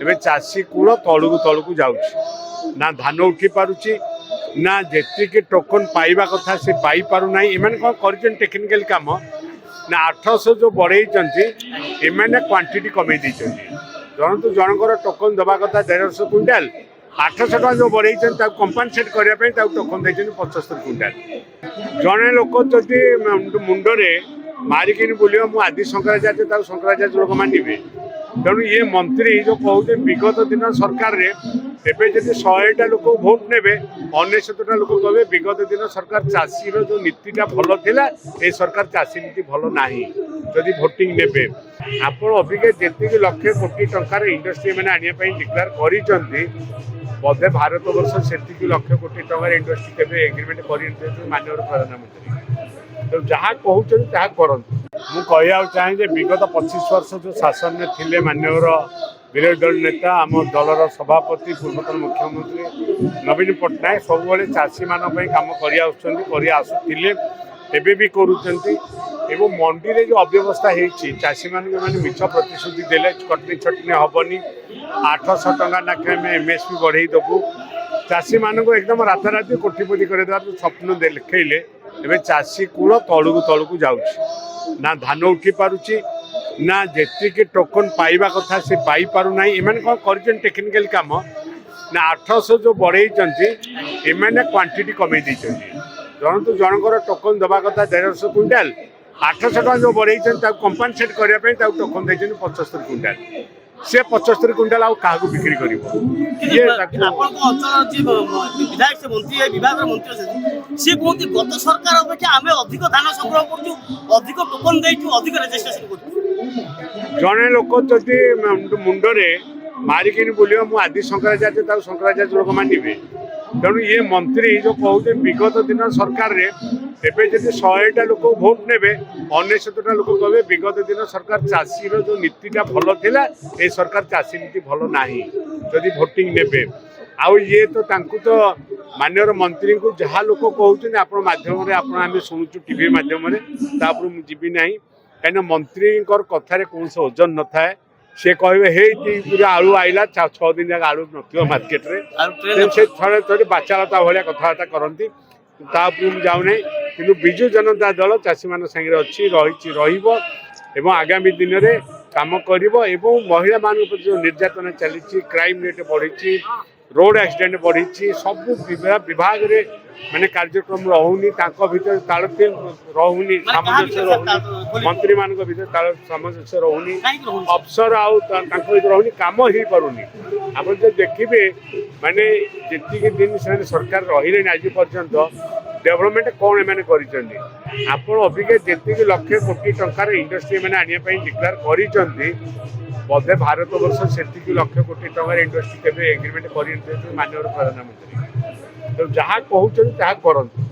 एवं चाषी कूल तलू तलू जाऊँच ना धान उठी पारुची ना जी टोकन पाइबा कथा से पाई पारु ना एम कौन कर टेक्निकल काम ना 800 जो बढ़े एम क्वांटिटी कमे जनतु जनकर टोकन दबा कथा 150 क्विंटाल 800 टका जो बढ़े कंपनसेट करने टोकन देते 75 क्विंटाल जड़े लोक जदि मुंडे मारिकी बोलियो मु आदि शंकराचार्य शंकराचार्य लोक मानवे तेणु ये मंत्री जो कहते विगत दिन सरकार रे एबे जदि 100टा लोक भोट नेबे 99टा लोक कहे विगत दिन सरकार चाषी जो नीतिटा भल थिला ए सरकार चाषी नीति भल नाही जदि भोटिंग नेबे आपण अबिके जेतिक लक्ष कोटी टंकार इंडस्ट्री मैंने आने डिक्लेयर करिसंती बोधे भारत वर्ष से लक्ष कोटी टंकार इंडस्ट्री केबे एग्रीमेंट कर माननीय प्रधानमंत्री तो जहाँ कहते जहाँ करते मु कहवा चाहे विगत 25 वर्ष जो शासन में थिले माननीय विरोधी दल नेता आम दलर सभापति पूर्वतन मुख्यमंत्री नवीन पट्टनायक सब चाषी मान कम करते भी करुँच मंडी रे जो अव्यवस्था होती चाषी मैंने मिछ प्रतिश्रुति देले कटनी छटनी हेनी 800 टका नाखे एमएसपी बढ़े देबू चाषी मानक एकदम राताराति कोटिपति कर स्वप्न देखले एवं चाषी कूल तलू तलू जाऊँच ना धान उठी पारुची ना जी टोकन पाइबा कथा से पाई पारु ना एम कौन कर टेक्निकल काम ना 800 जो बढ़े एम क्वांटिटी कमे जनतु जनकर टोकन दबा कथा 150 क्विंटाल 800 टका जो बढ़े कंपनसेट करने टोकन देते 75 क्विंटाल से 75 क्विंटाल आउ क्या बिक्री कर विधायक से मंत्री विभाग मंत्री सी कहते गत सरकार अपेक्षा आम अधिक धान संग्रह कर टोकन देचु अधिक रजिस्ट्रेशन कर जड़े लोक जदि मुंडे मारिकी बोलियो मु आदि शंकराचार्य शंकराचार्य लोक मानवे तेणु ये मंत्री जो कहते विगत दिन सरकार रे एबे जदि 100टा लोक भोट नेबे 99टा लोक कहे विगत दिन सरकार चाषी जो नीतिटा भल थिला ए सरकार चाषी नीति भल नाही जदि भोटिंग नेबे आउ ये तो माननीय मंत्री को जहाँ लोक कहते आपण माध्यम आम शुणुचु टीवी माध्यम मुझे ना कहीं मंत्री कथार कौन से ओजन न थाए से कहे हे पूरा आलू आईला 6 दिन जाक आलू न मार्केट रे थोड़े बाचालता भाया कथबार्ता करती जाऊना कि विजु जनता दल चाषी मान संगे अच्छी रही आगामी दिन में कम कर महिला मान जो निर्यातना चली क्राइम रेट बढ़ी रोड एक्सीडेंट बढ़ी सब विभाग रे माने कार्यक्रम रहुनी भीतर तालमेल रहुनी सामंजस्य रहुनी मंत्री मान भीतर सामंजस्य रहुनी अफसर आउ रहुनी काम हो पारुनी आप जो देखिए माने जी दिन से सरकार रही आज पर्यंत डेवलपमेंट कौन एम कर अबिके जी लक्ष कोटी टंकार इंडस्ट्री मैंने आने डिक्लेयर कर बोधे भारत वर्ष से लक्ष कोटी टंकार इंडस्ट्री केबे एग्रीमेंट कर माननीय प्रधानमंत्री तो जहाँ कहते जहाँ करते।